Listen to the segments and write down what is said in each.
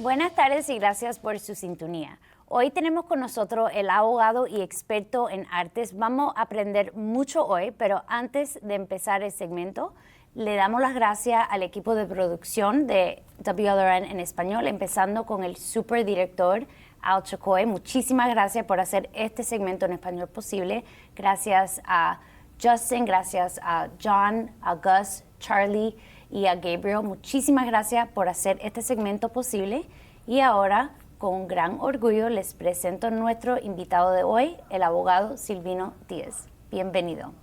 Buenas tardes y gracias por su sintonía. Hoy tenemos con nosotros el abogado y experto en artes. Vamos a aprender mucho hoy, pero antes de empezar el segmento, le damos las gracias al equipo de producción de WLRN en español, empezando con el superdirector Al Chacoy. Muchísimas gracias por hacer este segmento en español posible. Gracias a Justin, gracias a John, a Gus, Charlie y a Gabriel. Muchísimas gracias por hacer este segmento posible. Y ahora, con gran orgullo, les presento a nuestro invitado de hoy, el abogado Silvino Díaz. Bienvenido.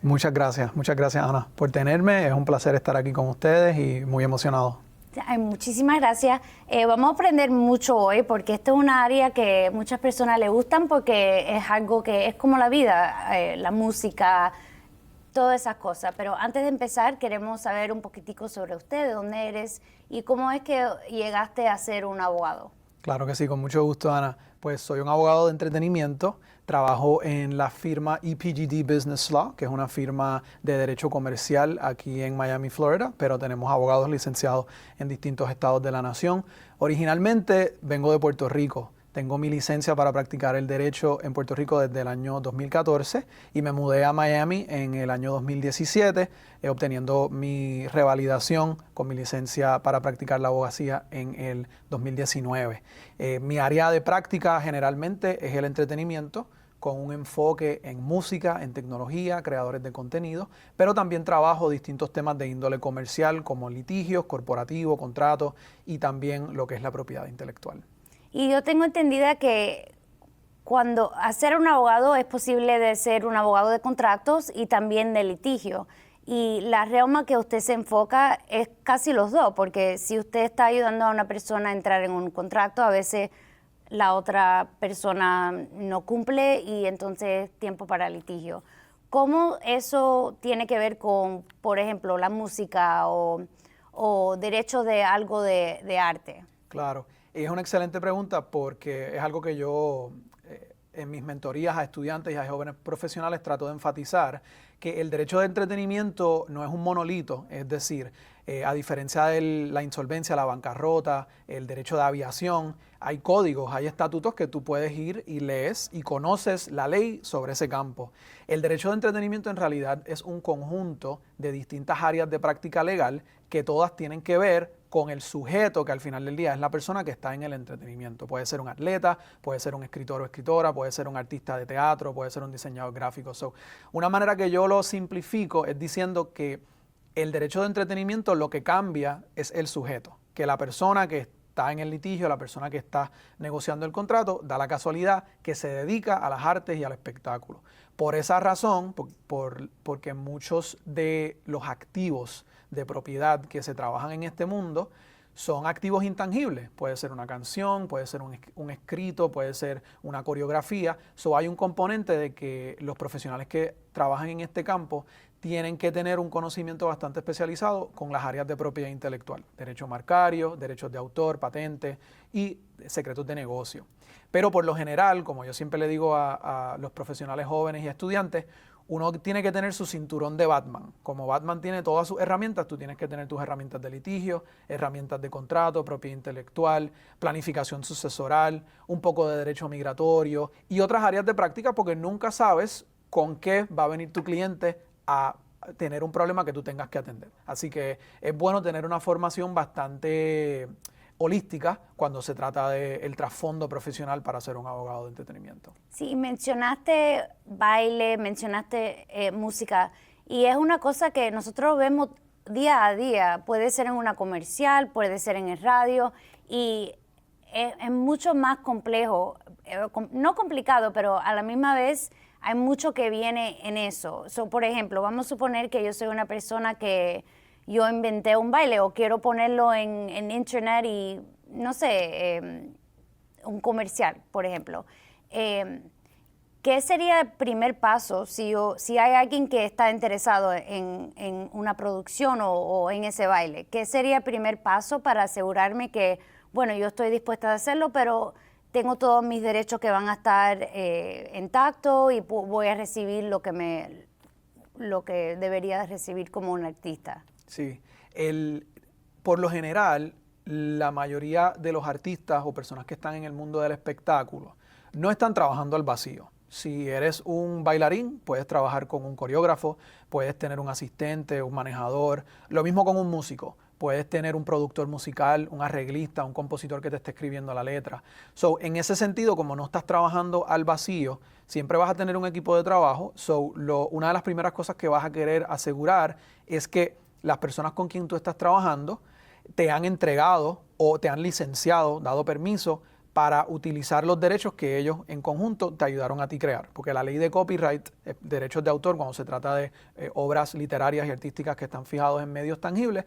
Muchas gracias Ana por tenerme. Es un placer estar aquí con ustedes y muy emocionado. Ay, muchísimas gracias. Vamos a aprender mucho hoy porque esto es una área que muchas personas le gustan porque es algo que es como la vida, la música, todas esas cosas. Pero antes de empezar, queremos saber un poquitico sobre usted, de dónde eres y cómo es que llegaste a ser un abogado. Claro que sí, con mucho gusto, Ana. Pues soy un abogado de entretenimiento, trabajo en la firma EPGD Business Law, que es una firma de derecho comercial aquí en Miami, Florida, pero tenemos abogados licenciados en distintos estados de la nación. Originalmente vengo de Puerto Rico. Tengo mi licencia para practicar el derecho en Puerto Rico desde el año 2014 y me mudé a Miami en el año 2017, obteniendo mi revalidación con mi licencia para practicar la abogacía en el 2019. Mi área de práctica generalmente es el entretenimiento, con un enfoque en música, en tecnología, creadores de contenido, pero también trabajo distintos temas de índole comercial como litigios, corporativo, contratos y también lo que es la propiedad intelectual. Y yo tengo entendida que cuando hacer un abogado es posible de ser un abogado de contratos y también de litigio. Y la rama que usted se enfoca es casi los dos, porque si usted está ayudando a una persona a entrar en un contrato, a veces la otra persona no cumple y entonces tiempo para litigio. ¿Cómo eso tiene que ver con, por ejemplo, la música o derechos de algo de arte? Claro. Es una excelente pregunta porque es algo que yo en mis mentorías a estudiantes y a jóvenes profesionales trato de enfatizar, que el derecho de entretenimiento no es un monolito, es decir, a diferencia de la insolvencia, la bancarrota, el derecho de aviación, hay códigos, hay estatutos que tú puedes ir y lees y conoces la ley sobre ese campo. El derecho de entretenimiento en realidad es un conjunto de distintas áreas de práctica legal que todas tienen que ver con el sujeto que al final del día es la persona que está en el entretenimiento. Puede ser un atleta, puede ser un escritor o escritora, puede ser un artista de teatro, puede ser un diseñador gráfico. Una manera que yo lo simplifico es diciendo que el derecho de entretenimiento lo que cambia es el sujeto, que la persona que está en el litigio, la persona que está negociando el contrato, da la casualidad que se dedica a las artes y al espectáculo. Por esa razón, porque muchos de los activos de propiedad que se trabajan en este mundo son activos intangibles. Puede ser una canción, puede ser un escrito, puede ser una coreografía. Hay un componente de que los profesionales que trabajan en este campo tienen que tener un conocimiento bastante especializado con las áreas de propiedad intelectual, derecho marcario, derechos de autor, patentes y secretos de negocio. Pero por lo general, como yo siempre le digo a los profesionales jóvenes y estudiantes, uno tiene que tener su cinturón de Batman. Como Batman tiene todas sus herramientas, tú tienes que tener tus herramientas de litigio, herramientas de contrato, propiedad intelectual, planificación sucesoral, un poco de derecho migratorio y otras áreas de práctica porque nunca sabes con qué va a venir tu cliente a tener un problema que tú tengas que atender. Así que es bueno tener una formación bastante holística cuando se trata del trasfondo profesional para ser un abogado de entretenimiento. Sí, mencionaste baile, mencionaste música y es una cosa que nosotros vemos día a día. Puede ser en una comercial, puede ser en el radio y es mucho más complejo, no complicado, pero a la misma vez hay mucho que viene en eso. Por ejemplo, vamos a suponer que yo soy una persona que yo inventé un baile o quiero ponerlo en internet y, no sé, un comercial, por ejemplo. ¿Qué sería el primer paso si hay alguien que está interesado en una producción o en ese baile? ¿Qué sería el primer paso para asegurarme que, bueno, yo estoy dispuesta a hacerlo, pero tengo todos mis derechos que van a estar intactos y voy a recibir lo que debería recibir como un artista? Sí, por lo general, la mayoría de los artistas o personas que están en el mundo del espectáculo no están trabajando al vacío. Si eres un bailarín, puedes trabajar con un coreógrafo, puedes tener un asistente, un manejador, lo mismo con un músico. Puedes tener un productor musical, un arreglista, un compositor que te esté escribiendo la letra. So, en ese sentido, como no estás trabajando al vacío, siempre vas a tener un equipo de trabajo. So, una de las primeras cosas que vas a querer asegurar es que las personas con quien tú estás trabajando te han entregado o te han licenciado, dado permiso para utilizar los derechos que ellos en conjunto te ayudaron a ti crear. Porque la ley de copyright, derechos de autor, cuando se trata de obras literarias y artísticas que están fijados en medios tangibles,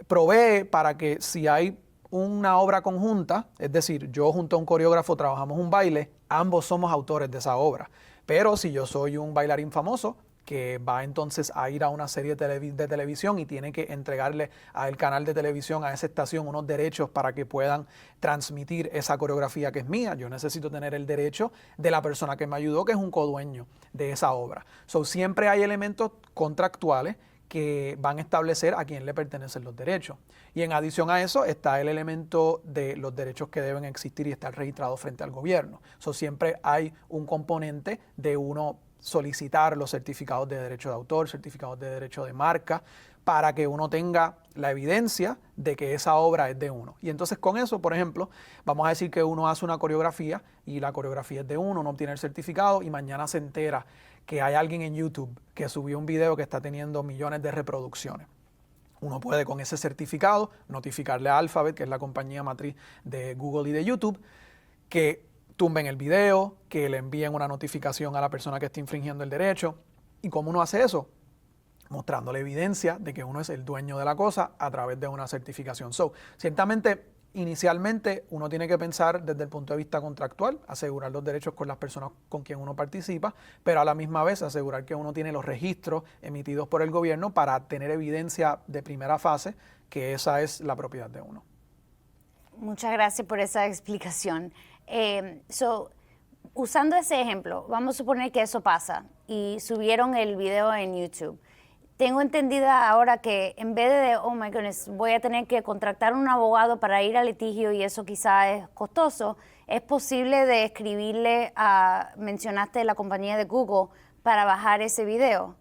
provee para que si hay una obra conjunta, es decir, yo junto a un coreógrafo trabajamos un baile, ambos somos autores de esa obra. Pero si yo soy un bailarín famoso que va entonces a ir a una serie de televisión y tiene que entregarle al canal de televisión, a esa estación, unos derechos para que puedan transmitir esa coreografía que es mía, yo necesito tener el derecho de la persona que me ayudó, que es un codueño de esa obra. So, siempre hay elementos contractuales que van a establecer a quién le pertenecen los derechos. Y en adición a eso está el elemento de los derechos que deben existir y estar registrados frente al gobierno. So, siempre hay un componente de uno solicitar los certificados de derecho de autor, certificados de derecho de marca, para que uno tenga la evidencia de que esa obra es de uno. Y entonces con eso, por ejemplo, vamos a decir que uno hace una coreografía y la coreografía es de uno obtiene el certificado y mañana se entera que hay alguien en YouTube que subió un video que está teniendo millones de reproducciones. Uno puede con ese certificado notificarle a Alphabet, que es la compañía matriz de Google y de YouTube, que tumben el video, que le envíen una notificación a la persona que está infringiendo el derecho. ¿Y cómo uno hace eso? Mostrándole evidencia de que uno es el dueño de la cosa a través de una certificación. So, ciertamente, inicialmente uno tiene que pensar desde el punto de vista contractual, asegurar los derechos con las personas con quien uno participa, pero a la misma vez asegurar que uno tiene los registros emitidos por el gobierno para tener evidencia de primera fase que esa es la propiedad de uno. Muchas gracias por esa explicación. Usando ese ejemplo, vamos a suponer que eso pasa y subieron el video en YouTube. Tengo entendida ahora que en vez de, oh my goodness, voy a tener que contratar un abogado para ir al litigio y eso quizá es costoso, es posible de escribirle mencionaste la compañía de Google para bajar ese video.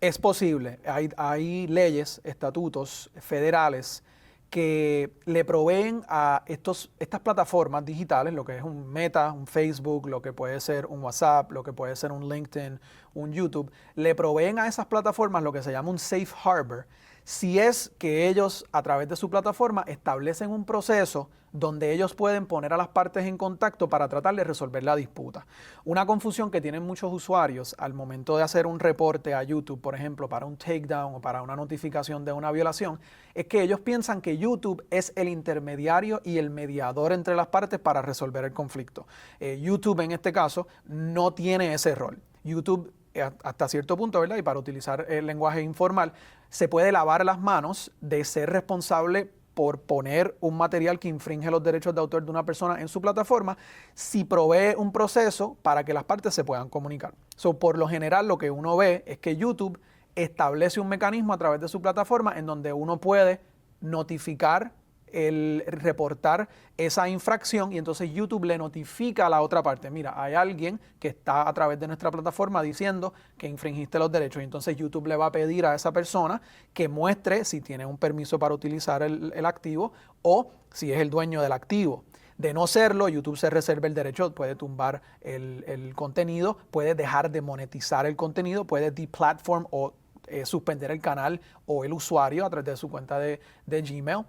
Es posible. Hay leyes, estatutos federales que le proveen a estas plataformas digitales, lo que es un Meta, un Facebook, lo que puede ser un WhatsApp, lo que puede ser un LinkedIn, un YouTube, le proveen a esas plataformas lo que se llama un safe harbor, si es que ellos a través de su plataforma establecen un proceso donde ellos pueden poner a las partes en contacto para tratar de resolver la disputa. Una confusión que tienen muchos usuarios al momento de hacer un reporte a YouTube, por ejemplo, para un takedown o para una notificación de una violación, es que ellos piensan que YouTube es el intermediario y el mediador entre las partes para resolver el conflicto. YouTube en este caso no tiene ese rol. YouTube hasta cierto punto, ¿verdad? Y para utilizar el lenguaje informal, se puede lavar las manos de ser responsable por poner un material que infringe los derechos de autor de una persona en su plataforma si provee un proceso para que las partes se puedan comunicar. So, por lo general, lo que uno ve es que YouTube establece un mecanismo a través de su plataforma en donde uno puede notificar reportar esa infracción y entonces YouTube le notifica a la otra parte, mira, hay alguien que está a través de nuestra plataforma diciendo que infringiste los derechos y entonces YouTube le va a pedir a esa persona que muestre si tiene un permiso para utilizar el activo o si es el dueño del activo. De no serlo, YouTube se reserva el derecho, puede tumbar el contenido, puede dejar de monetizar el contenido, puede deplatform o suspender el canal o el usuario a través de su cuenta de Gmail.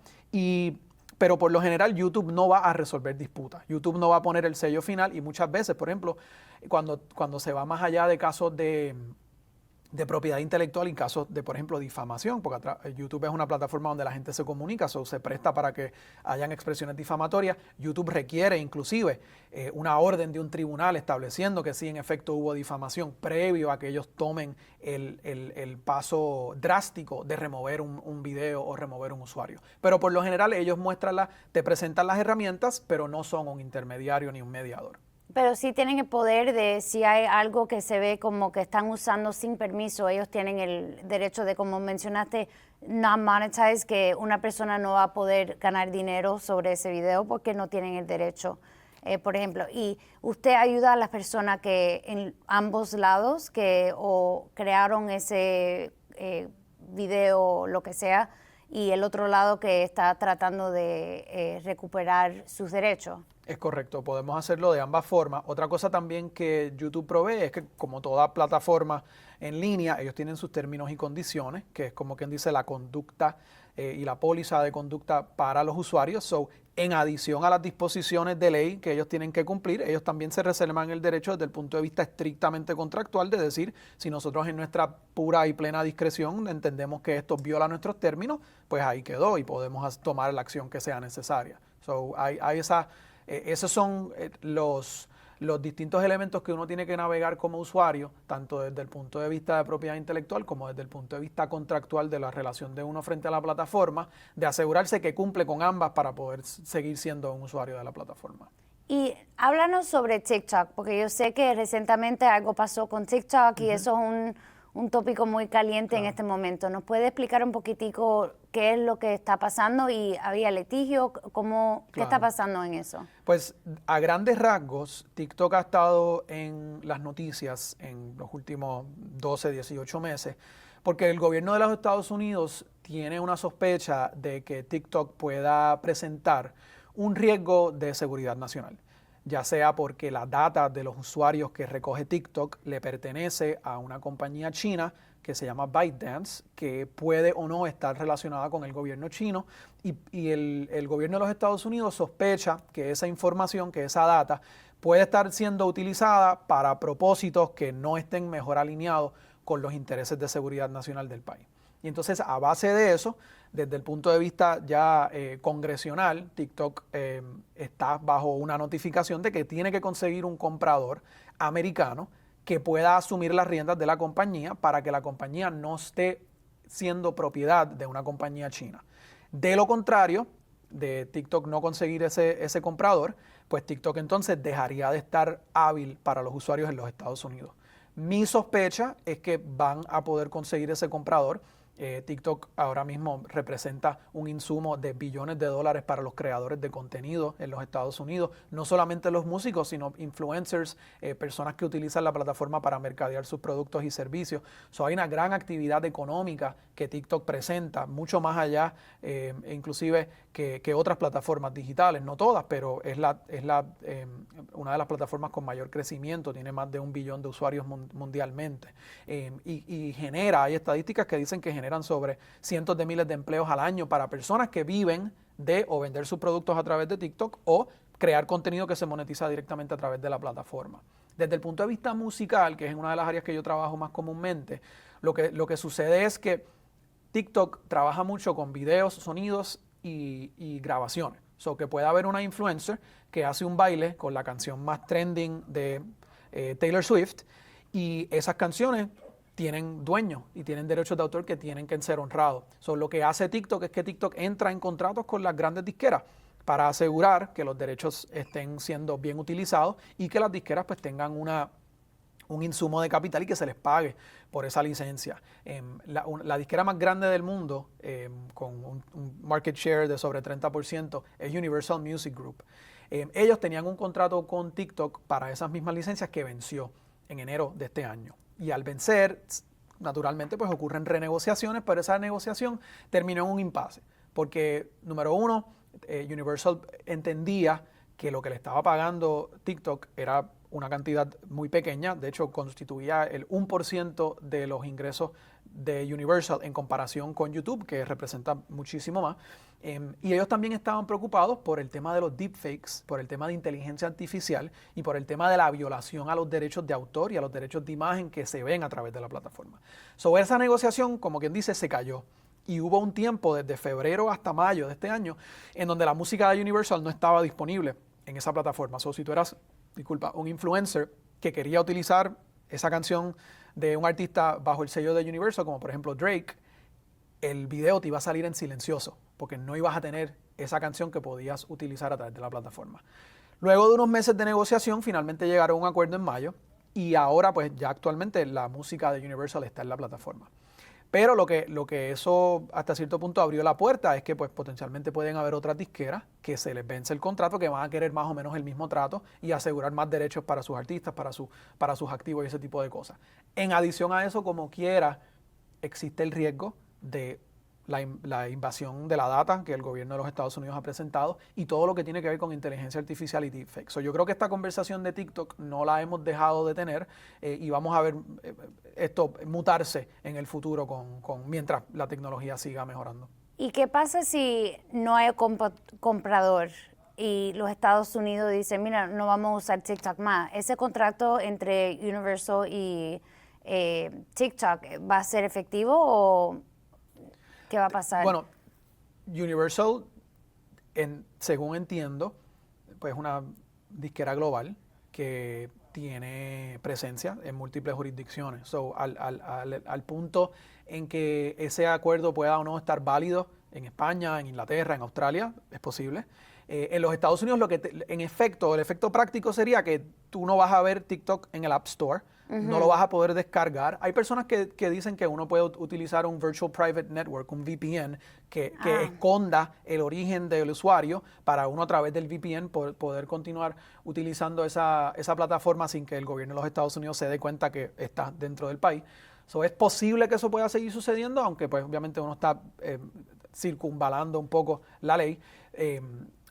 Pero por lo general YouTube no va a resolver disputas. YouTube no va a poner el sello final y muchas veces, por ejemplo, cuando se va más allá de casos de propiedad intelectual y casos de, por ejemplo, difamación, porque YouTube es una plataforma donde la gente se comunica, se presta para que hayan expresiones difamatorias. YouTube requiere inclusive una orden de un tribunal estableciendo que sí, en efecto, hubo difamación previo a que ellos tomen el paso drástico de remover un video o remover un usuario. Pero por lo general ellos te presentan las herramientas, pero no son un intermediario ni un mediador. Pero sí tienen el poder de si hay algo que se ve como que están usando sin permiso, ellos tienen el derecho de, como mencionaste, non monetized, que una persona no va a poder ganar dinero sobre ese video porque no tienen el derecho, por ejemplo. Y usted ayuda a las personas que en ambos lados que o crearon ese video, lo que sea, y el otro lado que está tratando de recuperar sus derechos. Es correcto, podemos hacerlo de ambas formas. Otra cosa también que YouTube provee es que, como toda plataforma en línea, ellos tienen sus términos y condiciones, que es como quien dice la conducta y la póliza de conducta para los usuarios. So, en adición a las disposiciones de ley que ellos tienen que cumplir, ellos también se reservan el derecho desde el punto de vista estrictamente contractual de decir, si nosotros en nuestra pura y plena discreción entendemos que esto viola nuestros términos, pues ahí quedó y podemos tomar la acción que sea necesaria. So, hay esos son los distintos elementos que uno tiene que navegar como usuario, tanto desde el punto de vista de propiedad intelectual como desde el punto de vista contractual de la relación de uno frente a la plataforma, de asegurarse que cumple con ambas para poder seguir siendo un usuario de la plataforma. Y háblanos sobre TikTok, porque yo sé que recientemente algo pasó con TikTok y eso es un tópico muy caliente en este momento. ¿Nos puede explicar un poquitico qué es lo que está pasando y había litigio? ¿Qué está pasando en eso? Pues a grandes rasgos, TikTok ha estado en las noticias en los últimos 12, 18 meses, porque el gobierno de los Estados Unidos tiene una sospecha de que TikTok pueda presentar un riesgo de seguridad nacional, ya sea porque la data de los usuarios que recoge TikTok le pertenece a una compañía china que se llama ByteDance, que puede o no estar relacionada con el gobierno chino, y el gobierno de los Estados Unidos sospecha que esa información, que esa data, puede estar siendo utilizada para propósitos que no estén mejor alineados con los intereses de seguridad nacional del país. Y entonces, a base de eso, desde el punto de vista ya congresional, TikTok está bajo una notificación de que tiene que conseguir un comprador americano que pueda asumir las riendas de la compañía para que la compañía no esté siendo propiedad de una compañía china. De lo contrario, de TikTok no conseguir ese comprador, pues TikTok entonces dejaría de estar hábil para los usuarios en los Estados Unidos. Mi sospecha es que van a poder conseguir ese comprador. TikTok ahora mismo representa un insumo de billones de dólares para los creadores de contenido en los Estados Unidos, no solamente los músicos, sino influencers, personas que utilizan la plataforma para mercadear sus productos y servicios. Hay una gran actividad económica que TikTok presenta, mucho más allá inclusive que otras plataformas digitales, no todas, pero es una de las plataformas con mayor crecimiento, tiene más de 1 billón de usuarios mundialmente y hay estadísticas que dicen que generan sobre cientos de miles de empleos al año para personas que viven de o vender sus productos a través de TikTok o crear contenido que se monetiza directamente a través de la plataforma. Desde el punto de vista musical, que es una de las áreas que yo trabajo más comúnmente, lo que sucede es que TikTok trabaja mucho con videos, sonidos y grabaciones. Que puede haber una influencer que hace un baile con la canción más trending de Taylor Swift y esas canciones tienen dueños y tienen derechos de autor que tienen que ser honrados. Lo que hace TikTok es que TikTok entra en contratos con las grandes disqueras para asegurar que los derechos estén siendo bien utilizados y que las disqueras pues tengan un insumo de capital y que se les pague por esa licencia. La disquera más grande del mundo, con un market share de sobre 30%, es Universal Music Group. Ellos tenían un contrato con TikTok para esas mismas licencias que venció en enero de este año. Y al vencer, naturalmente, pues ocurren renegociaciones, pero esa negociación terminó en un impasse. Porque, número uno, Universal entendía que lo que le estaba pagando TikTok era una cantidad muy pequeña, de hecho constituía el 1% de los ingresos de Universal en comparación con YouTube, que representa muchísimo más. Y ellos también estaban preocupados por el tema de los deepfakes, por el tema de inteligencia artificial y por el tema de la violación a los derechos de autor y a los derechos de imagen que se ven a través de la plataforma. Esa negociación, como quien dice, se cayó. Y hubo un tiempo desde febrero hasta mayo de este año en donde la música de Universal no estaba disponible en esa plataforma. Si tú eras, un influencer que quería utilizar esa canción de un artista bajo el sello de Universal, como por ejemplo Drake, el video te iba a salir en silencioso, porque no ibas a tener esa canción que podías utilizar a través de la plataforma. Luego de unos meses de negociación, finalmente llegaron a un acuerdo en mayo, y ahora pues ya actualmente la música de Universal está en la plataforma. Pero lo que eso hasta cierto punto abrió la puerta es que pues potencialmente pueden haber otras disqueras que se les vence el contrato, que van a querer más o menos el mismo trato y asegurar más derechos para sus artistas, para sus activos y ese tipo de cosas. En adición a eso, como quiera, existe el riesgo de la invasión de la data que el gobierno de los Estados Unidos ha presentado y todo lo que tiene que ver con inteligencia artificial y deepfakes. Yo creo que esta conversación de TikTok no la hemos dejado de tener y vamos a ver esto mutarse en el futuro mientras la tecnología siga mejorando. ¿Y qué pasa si no hay comprador y los Estados Unidos dicen, mira, no vamos a usar TikTok más? ¿Ese contrato entre Universal y TikTok va a ser efectivo o qué va a pasar? Bueno, Universal, según entiendo, pues es una disquera global que tiene presencia en múltiples jurisdicciones. Al punto en que ese acuerdo pueda o no estar válido en España, en Inglaterra, en Australia, es posible. En los Estados Unidos, el efecto práctico sería que tú no vas a ver TikTok en el App Store, no lo vas a poder descargar. Hay personas que dicen que uno puede utilizar un Virtual Private Network, un VPN, que esconda el origen del usuario para uno a través del VPN poder continuar utilizando esa plataforma sin que el gobierno de los Estados Unidos se dé cuenta que está dentro del país. Es posible que eso pueda seguir sucediendo, aunque pues obviamente uno está circunvalando un poco la ley.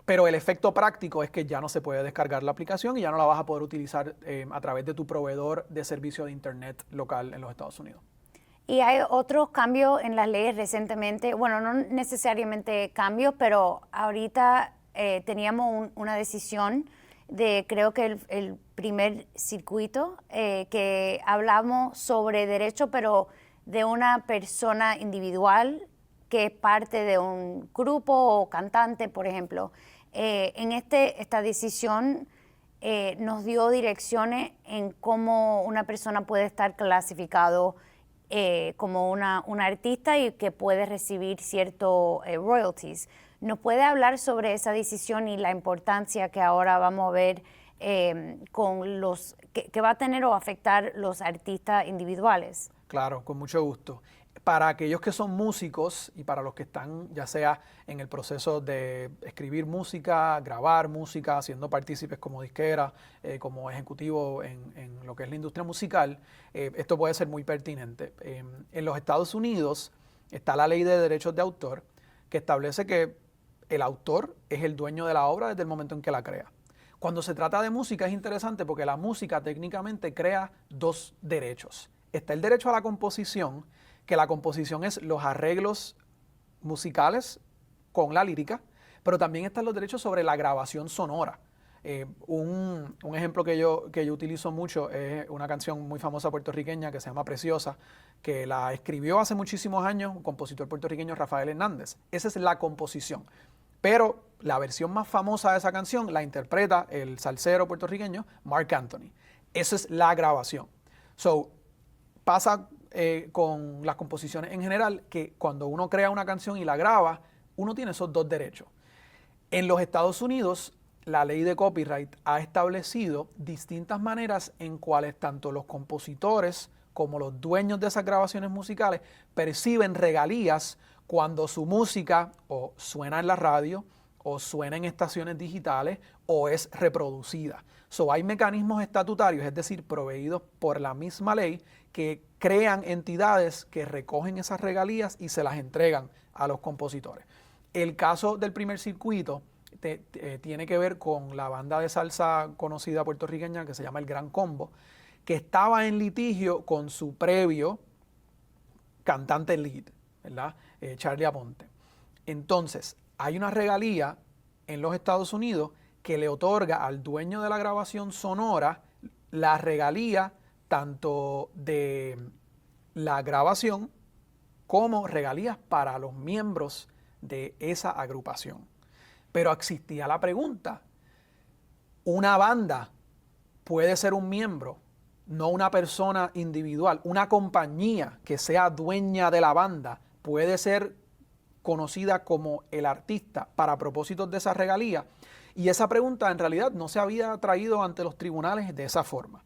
Pero el efecto práctico es que ya no se puede descargar la aplicación y ya no la vas a poder utilizar a través de tu proveedor de servicio de Internet local en los Estados Unidos. Y hay otros cambios en las leyes recientemente, bueno, no necesariamente cambios, pero ahorita teníamos una decisión de, creo que el primer circuito, que hablamos sobre derechos, pero de una persona individual que es parte de un grupo o cantante, por ejemplo. En esta decisión nos dio direcciones en cómo una persona puede estar clasificado como una artista y que puede recibir ciertos royalties. ¿Nos puede hablar sobre esa decisión y la importancia que ahora vamos a ver con que va a tener o afectar los artistas individuales? Claro, con mucho gusto. Para aquellos que son músicos y para los que están ya sea en el proceso de escribir música, grabar música, siendo partícipes como disquera, como ejecutivo en lo que es la industria musical, esto puede ser muy pertinente. En los Estados Unidos está la ley de derechos de autor que establece que el autor es el dueño de la obra desde el momento en que la crea. Cuando se trata de música es interesante porque la música técnicamente crea dos derechos. Está el derecho a la composición, que la composición es los arreglos musicales con la lírica, pero también están los derechos sobre la grabación sonora. Un ejemplo que yo utilizo mucho es una canción muy famosa puertorriqueña que se llama Preciosa, que la escribió hace muchísimos años un compositor puertorriqueño, Rafael Hernández. Esa es la composición. Pero la versión más famosa de esa canción la interpreta el salsero puertorriqueño Marc Anthony. Esa es la grabación. Pasa con las composiciones en general, que cuando uno crea una canción y la graba, uno tiene esos dos derechos. En los Estados Unidos, la ley de copyright ha establecido distintas maneras en cuales tanto los compositores como los dueños de esas grabaciones musicales perciben regalías cuando su música o suena en la radio, o suena en estaciones digitales, o es reproducida. Hay mecanismos estatutarios, es decir, proveídos por la misma ley, que crean entidades que recogen esas regalías y se las entregan a los compositores. El caso del primer circuito tiene que ver con la banda de salsa conocida puertorriqueña que se llama El Gran Combo, que estaba en litigio con su previo cantante lead, ¿verdad? Charlie Aponte. Entonces, hay una regalía en los Estados Unidos que le otorga al dueño de la grabación sonora la regalía tanto de la grabación como regalías para los miembros de esa agrupación. Pero existía la pregunta, ¿una banda puede ser un miembro, no una persona individual? ¿Una compañía que sea dueña de la banda puede ser conocida como el artista para propósitos de esa regalía? Y esa pregunta en realidad no se había traído ante los tribunales de esa forma.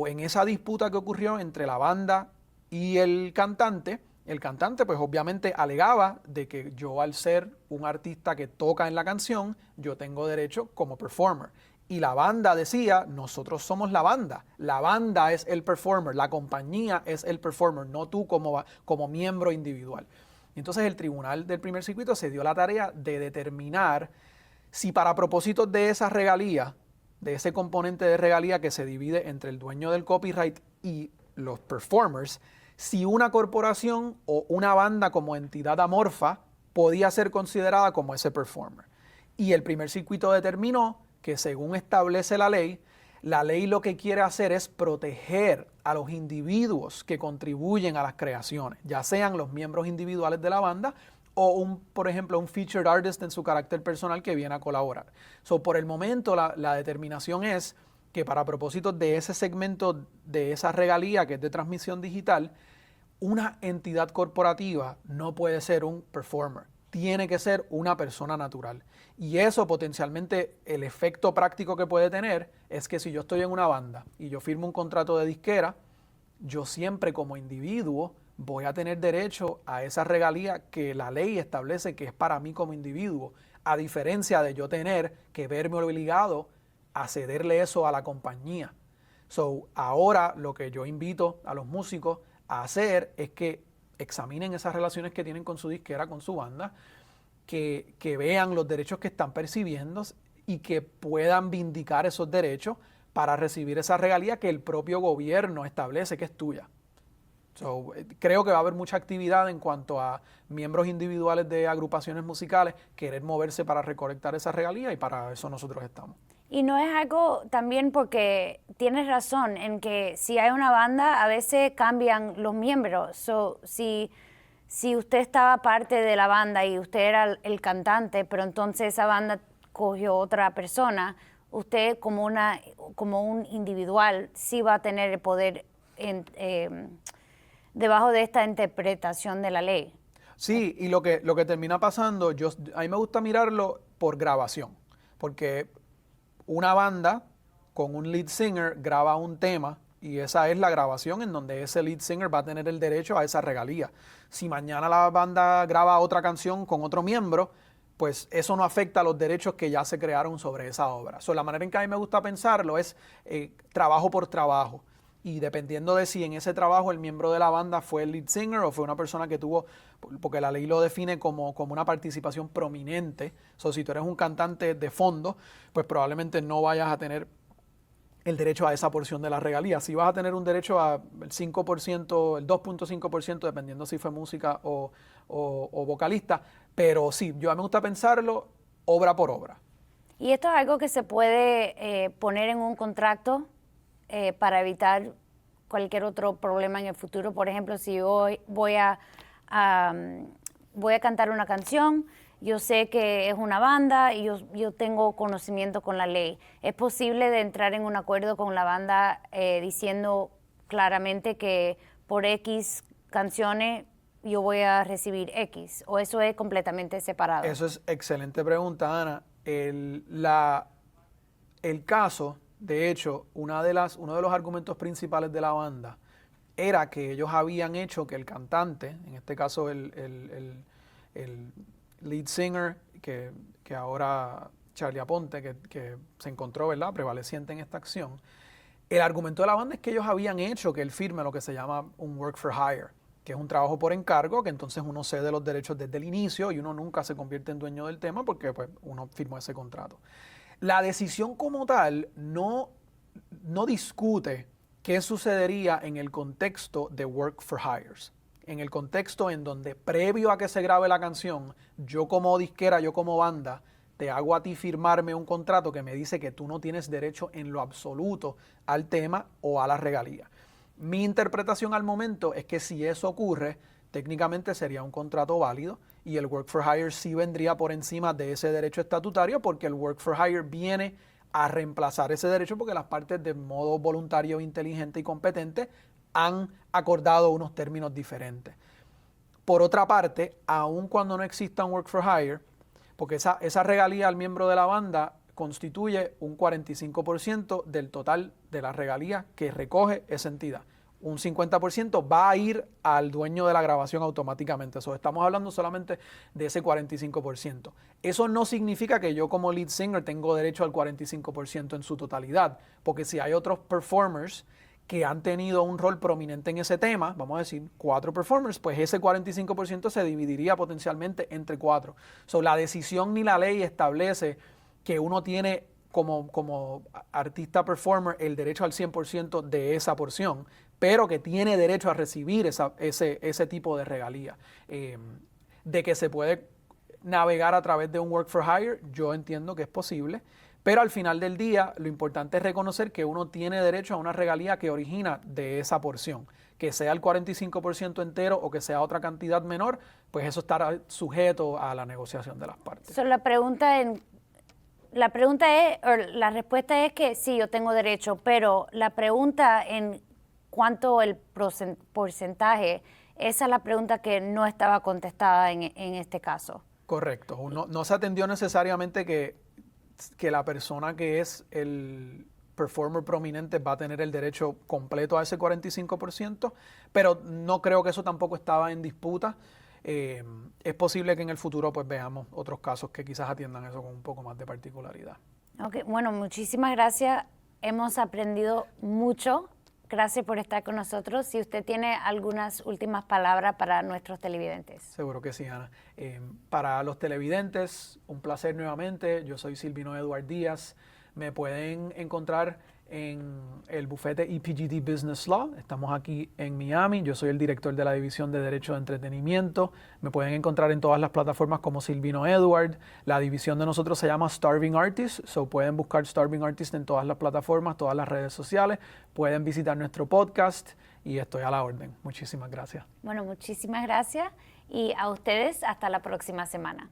En esa disputa que ocurrió entre la banda y el cantante, El cantante pues obviamente alegaba de que yo al ser un artista que toca en la canción, yo tengo derecho como performer. Y la banda decía, nosotros somos la banda es el performer, la compañía es el performer, no tú como miembro individual. Y entonces el tribunal del primer circuito se dio la tarea de determinar si para propósitos de esa regalía, de ese componente de regalía que se divide entre el dueño del copyright y los performers, si una corporación o una banda como entidad amorfa podía ser considerada como ese performer. Y el primer circuito determinó que según establece la ley lo que quiere hacer es proteger a los individuos que contribuyen a las creaciones, ya sean los miembros individuales de la banda o, por ejemplo, un featured artist en su carácter personal que viene a colaborar. Por el momento, la determinación es que para propósitos de ese segmento, de esa regalía que es de transmisión digital, una entidad corporativa no puede ser un performer, tiene que ser una persona natural. Y eso potencialmente, el efecto práctico que puede tener es que si yo estoy en una banda y yo firmo un contrato de disquera, yo siempre como individuo voy a tener derecho a esa regalía que la ley establece que es para mí como individuo, a diferencia de yo tener que verme obligado a cederle eso a la compañía. Ahora lo que yo invito a los músicos a hacer es que examinen esas relaciones que tienen con su disquera, con su banda, que vean los derechos que están percibiendo y que puedan vindicar esos derechos para recibir esa regalía que el propio gobierno establece que es tuya. Creo que va a haber mucha actividad en cuanto a miembros individuales de agrupaciones musicales querer moverse para recolectar esa regalía, y para eso nosotros estamos. Y no es algo también, porque tienes razón en que si hay una banda a veces cambian los miembros. Si usted estaba parte de la banda y usted era el cantante, pero entonces esa banda cogió otra persona, usted como un individual sí va a tener el poder debajo de esta interpretación de la ley. Sí, y lo que termina pasando, a mí me gusta mirarlo por grabación, porque una banda con un lead singer graba un tema y esa es la grabación en donde ese lead singer va a tener el derecho a esa regalía. Si mañana la banda graba otra canción con otro miembro, pues eso no afecta a los derechos que ya se crearon sobre esa obra. La manera en que a mí me gusta pensarlo es trabajo por trabajo. Y dependiendo de si en ese trabajo el miembro de la banda fue el lead singer o fue una persona que tuvo, porque la ley lo define como una participación prominente. Si tú eres un cantante de fondo, pues probablemente no vayas a tener el derecho a esa porción de la regalía. Sí vas a tener un derecho al 5%, el 2.5%, dependiendo si fue música o vocalista. Pero sí, a mí me gusta pensarlo obra por obra. ¿Y esto es algo que se puede poner en un contrato para evitar cualquier otro problema en el futuro? Por ejemplo, si yo voy a cantar una canción, yo sé que es una banda y yo tengo conocimiento con la ley. ¿Es posible de entrar en un acuerdo con la banda diciendo claramente que por X canciones yo voy a recibir X? ¿O eso es completamente separado? Eso es excelente pregunta, Ana. El caso, de hecho, uno de los argumentos principales de la banda era que ellos habían hecho que el cantante, en este caso el lead singer, que ahora Charlie Aponte, que se encontró, ¿verdad?, prevaleciente en esta acción, el argumento de la banda es que ellos habían hecho que él firme lo que se llama un work for hire, que es un trabajo por encargo, que entonces uno cede los derechos desde el inicio y uno nunca se convierte en dueño del tema porque pues, uno firmó ese contrato. La decisión como tal no discute qué sucedería en el contexto de work for hires, en el contexto en donde previo a que se grabe la canción, yo como disquera, yo como banda, te hago a ti firmarme un contrato que me dice que tú no tienes derecho en lo absoluto al tema o a la regalía. Mi interpretación al momento es que si eso ocurre, técnicamente sería un contrato válido y el work for hire sí vendría por encima de ese derecho estatutario, porque el work for hire viene a reemplazar ese derecho porque las partes de modo voluntario, inteligente y competente han acordado unos términos diferentes. Por otra parte, aun cuando no exista un work for hire, porque esa regalía al miembro de la banda constituye un 45% del total de la regalía que recoge esa entidad. un 50% va a ir al dueño de la grabación automáticamente. Eso, estamos hablando solamente de ese 45%. Eso no significa que yo como lead singer tengo derecho al 45% en su totalidad, porque si hay otros performers que han tenido un rol prominente en ese tema, vamos a decir 4 performers, pues ese 45% se dividiría potencialmente entre 4. So, la decisión ni la ley establece que uno tiene como artista performer el derecho al 100% de esa porción, pero que tiene derecho a recibir ese tipo de regalía. De que se puede navegar a través de un work for hire, yo entiendo que es posible, pero al final del día lo importante es reconocer que uno tiene derecho a una regalía que origina de esa porción, que sea el 45% entero o que sea otra cantidad menor, pues eso estará sujeto a la negociación de las partes. So, la respuesta es que sí, yo tengo derecho, pero la pregunta en cuanto el porcentaje, esa es la pregunta que no estaba contestada en este caso. Correcto. No se atendió necesariamente que la persona que es el performer prominente va a tener el derecho completo a ese 45%, pero no creo que eso tampoco estaba en disputa. Es posible que en el futuro pues veamos otros casos que quizás atiendan eso con un poco más de particularidad. Okay, bueno, muchísimas gracias. Hemos aprendido mucho. Gracias por estar con nosotros. Si usted tiene algunas últimas palabras para nuestros televidentes. Seguro que sí, Ana. Para los televidentes, un placer nuevamente. Yo soy Silvino Edward Díaz. Me pueden encontrar en el bufete EPGD Business Law. Estamos aquí en Miami. Yo soy el director de la División de Derecho de Entretenimiento. Me pueden encontrar en todas las plataformas como Silvino Edward. La división de nosotros se llama Starving Artists, so pueden buscar Starving Artists en todas las plataformas, todas las redes sociales. Pueden visitar nuestro podcast y estoy a la orden. Muchísimas gracias. Bueno, muchísimas gracias y a ustedes hasta la próxima semana.